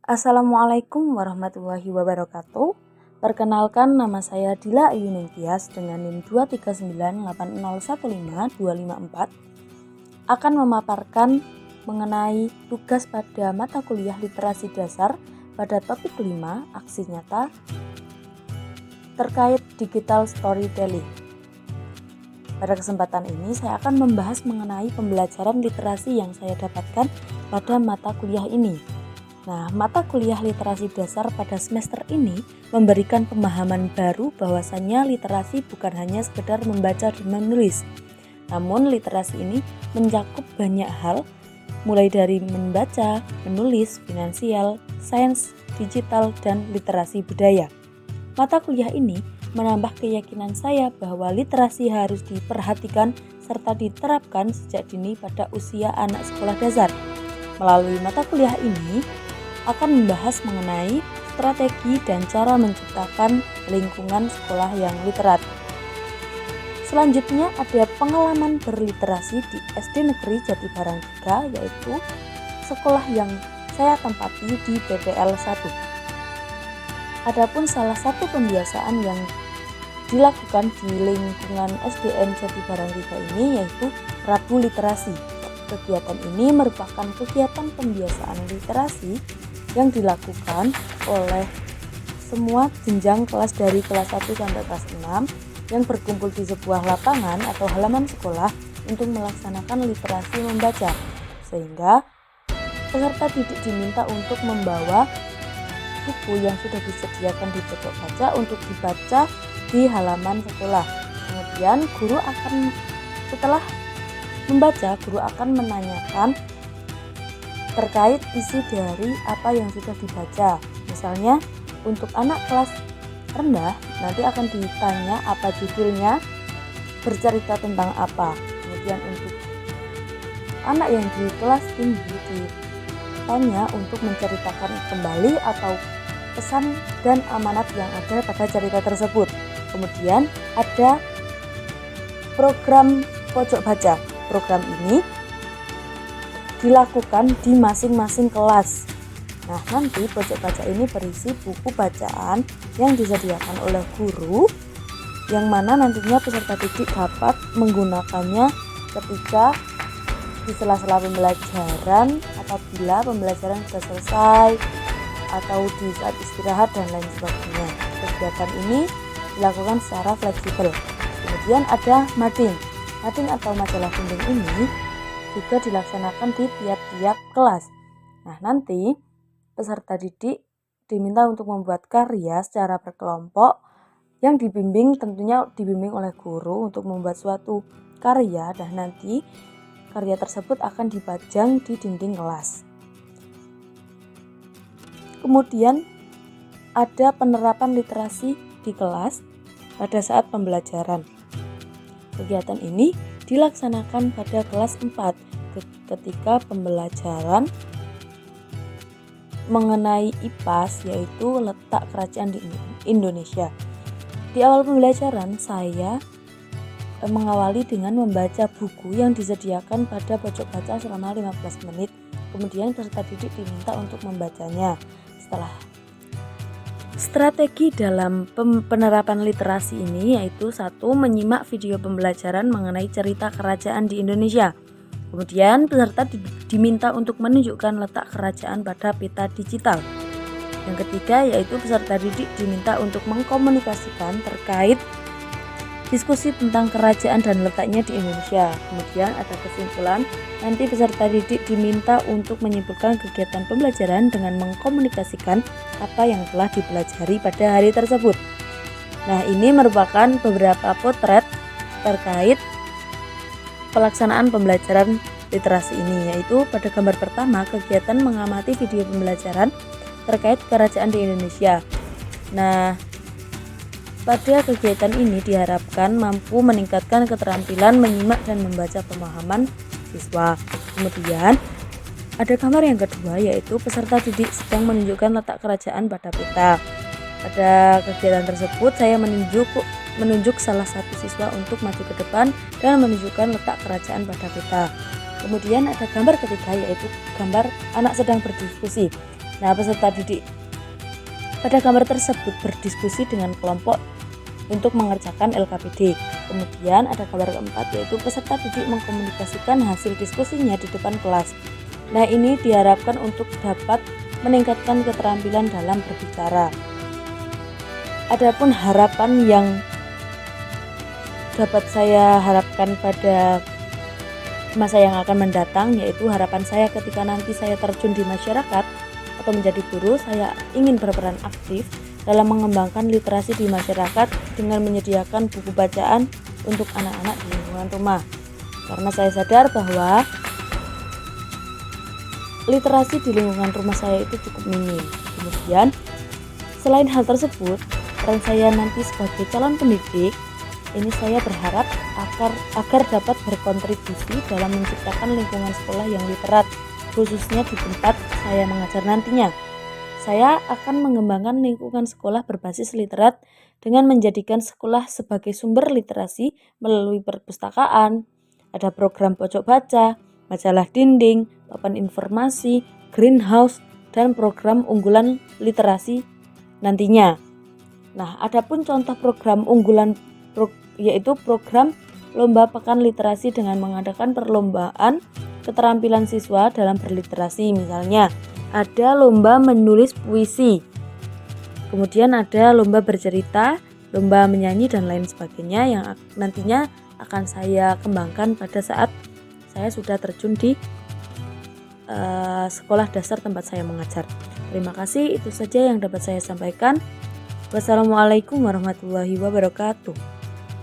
Assalamualaikum warahmatullahi wabarakatuh. Perkenalkan, nama saya Dila Ayuningtyas dengan NIM 23980152554 akan memaparkan mengenai tugas pada mata kuliah literasi dasar pada topik 5 aksi nyata terkait digital storytelling. Pada kesempatan ini saya akan membahas mengenai pembelajaran literasi yang saya dapatkan pada mata kuliah ini. Nah, mata kuliah literasi dasar pada semester ini memberikan pemahaman baru bahwasannya literasi bukan hanya sekedar membaca dan menulis. Namun literasi ini mencakup banyak hal, mulai dari membaca, menulis, finansial, sains, digital, dan literasi budaya. Mata kuliah ini menambah keyakinan saya bahwa literasi harus diperhatikan serta diterapkan sejak dini pada usia anak sekolah dasar. Melalui mata kuliah ini akan membahas mengenai strategi dan cara menciptakan lingkungan sekolah yang literat. Selanjutnya ada pengalaman berliterasi di SD Negeri Jatibarang 3, yaitu sekolah yang saya tempati di BPL 1. Adapun salah satu pembiasaan yang dilakukan di lingkungan SDN Jatibarang 3 ini yaitu Rabu Literasi. Kegiatan ini merupakan kegiatan pembiasaan literasi yang dilakukan oleh semua jenjang kelas dari kelas 1 sampai kelas 6 yang berkumpul di sebuah lapangan atau halaman sekolah untuk melaksanakan literasi membaca, sehingga peserta didik diminta untuk membawa buku yang sudah disediakan di pojok baca untuk dibaca di halaman sekolah. Kemudian setelah membaca, guru akan menanyakan terkait isi dari apa yang sudah dibaca. Misalnya untuk anak kelas rendah nanti akan ditanya apa judulnya, bercerita tentang apa. Kemudian untuk anak yang di kelas tinggi ditanya untuk menceritakan kembali atau pesan dan amanat yang ada pada cerita tersebut. Kemudian ada program pojok baca. Program ini dilakukan di masing-masing kelas. Nah, nanti pojok baca ini berisi buku bacaan yang disediakan oleh guru, yang mana nantinya peserta didik dapat menggunakannya ketika di sela-sela pembelajaran, apabila pembelajaran sudah selesai, atau di saat istirahat dan lain sebagainya. Kegiatan ini dilakukan secara fleksibel. Kemudian ada mading. Mading atau majalah bimbing ini juga dilaksanakan di tiap-tiap kelas. Nah, nanti peserta didik diminta untuk membuat karya secara berkelompok yang tentunya dibimbing oleh guru untuk membuat suatu karya, dan nanti karya tersebut akan dipajang di dinding kelas. Kemudian ada penerapan literasi di kelas pada saat pembelajaran. Kegiatan ini dilaksanakan pada kelas 4 ketika pembelajaran mengenai IPAS, yaitu letak kerajaan di Indonesia. Di awal pembelajaran saya mengawali dengan membaca buku yang disediakan pada pojok baca selama 15 menit. Kemudian peserta didik diminta untuk membacanya. Setelah strategi dalam penerapan literasi ini yaitu 1. Menyimak video pembelajaran mengenai cerita kerajaan di Indonesia. Kemudian peserta diminta untuk menunjukkan letak kerajaan pada peta digital. Yang ketiga yaitu peserta didik diminta untuk mengkomunikasikan terkait diskusi tentang kerajaan dan letaknya di Indonesia. Kemudian ada kesimpulan, nanti peserta didik diminta untuk menyimpulkan kegiatan pembelajaran dengan mengkomunikasikan apa yang telah dipelajari pada hari tersebut. Nah, ini merupakan beberapa potret terkait pelaksanaan pembelajaran literasi ini, yaitu pada gambar pertama kegiatan mengamati video pembelajaran terkait kerajaan di Indonesia. Nah, pada kegiatan ini diharapkan mampu meningkatkan keterampilan menyimak dan membaca pemahaman siswa. Kemudian ada gambar yang kedua yaitu peserta didik sedang menunjukkan letak kerajaan pada peta. Pada kegiatan tersebut saya menunjuk salah satu siswa untuk maju ke depan dan menunjukkan letak kerajaan pada peta. Kemudian ada gambar ketiga yaitu gambar anak sedang berdiskusi. Nah, peserta didik pada gambar tersebut berdiskusi dengan kelompok untuk mengerjakan LKPD. Kemudian ada gambar keempat, yaitu peserta didik mengkomunikasikan hasil diskusinya di depan kelas. Nah, ini diharapkan untuk dapat meningkatkan keterampilan dalam berbicara. Adapun harapan yang dapat saya harapkan pada masa yang akan mendatang, yaitu harapan saya ketika nanti saya terjun di masyarakat atau menjadi guru, saya ingin berperan aktif dalam mengembangkan literasi di masyarakat dengan menyediakan buku bacaan untuk anak-anak di lingkungan rumah. Karena saya sadar bahwa literasi di lingkungan rumah saya itu cukup minim. Kemudian, selain hal tersebut, peran saya nanti sebagai calon pendidik, ini saya berharap agar dapat berkontribusi dalam menciptakan lingkungan sekolah yang literat, khususnya di tempat saya mengajar nantinya. Saya akan mengembangkan lingkungan sekolah berbasis literat dengan menjadikan sekolah sebagai sumber literasi melalui perpustakaan, ada program pojok baca, majalah dinding, papan informasi, greenhouse, dan program unggulan literasi nantinya. Nah, adapun contoh program unggulan yaitu program Lomba Pekan Literasi dengan mengadakan perlombaan keterampilan siswa dalam berliterasi. Misalnya, ada lomba menulis puisi, kemudian ada lomba bercerita, lomba menyanyi, dan lain sebagainya yang nantinya akan saya kembangkan pada saat saya sudah terjun di sekolah dasar tempat saya mengajar. Terima kasih, itu saja yang dapat saya sampaikan. Wassalamualaikum warahmatullahi wabarakatuh.